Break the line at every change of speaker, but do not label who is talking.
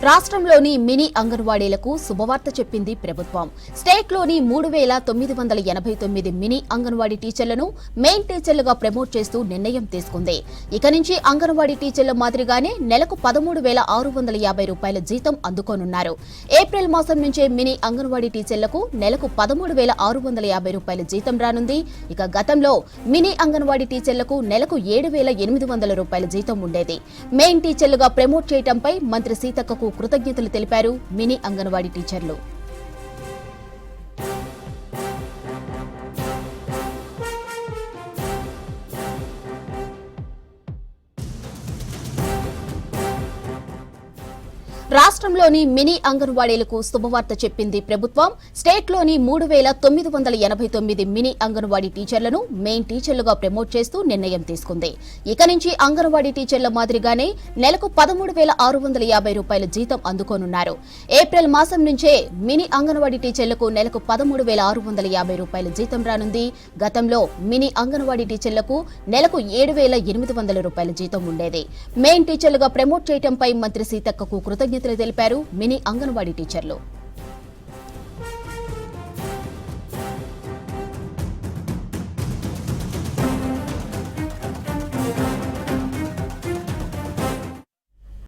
రాష్ట్రంలోని మినీ అంగన్వాడీలకు శుభవార్త చెప్పింది ప్రభుత్వం. స్టేట్లోని 3,989 మినీ అంగన్వాడీ టీచర్లను మెయిన్ టీచర్లుగా ప్రమోట్ చేస్తూ నిర్ణయం తీసుకుంది. ఇక నుంచి అంగన్వాడీ టీచర్ల మాదిరిగానే నెలకు 13,650 రూపాయల జీతం అందుకోనున్నారు. ఏప్రిల్ మాసం నుంచే మినీ అంగన్వాడీ టీచర్లకు నెలకు 13,650 రూపాయల జీతం రానుంది. ఇక గతంలో మినీ అంగన్వాడీ టీచర్లకు నెలకు 7,800 రూపాయల జీతం ఉండేది. మెయిన్ టీచర్లుగా ప్రమోట్ చేయడంపై మంత్రి సీతక్కకు కృతజ్ఞతలు తెలిపారు మినీ అంగన్వాడీ టీచర్లు. రాష్ట్రంలోని మినీ అంగన్వాడీలకు శుభవార్త చెప్పింది ప్రభుత్వం. స్టేట్లోని 3,989 మినీ అంగన్వాడీ టీచర్లను మెయిన్ టీచర్లుగా ప్రమోట్ చేస్తూ నిర్ణయం తీసుకుంది. ఇక నుంచి అంగన్వాడీ టీచర్ల మాదిరిగానే నెలకు 13,650 రూపాయల జీతం అందుకోనున్నారు. ఏప్రిల్ మాసం నుంచే మినీ అంగన్వాడీ టీచర్లకు నెలకు 13,650 రూపాయల జీతం రానుంది. గతంలో మినీ అంగన్వాడీ టీచర్లకు నెలకు 7,800 రూపాయల జీతం ఉండేది. మెయిన్ టీచర్లుగా ప్రమోట్ చేయడంపై మంత్రి సీతక్కకు కృతజ్ఞతలు తెలిపారు మినీ అంగన్వాడీ టీచర్లు.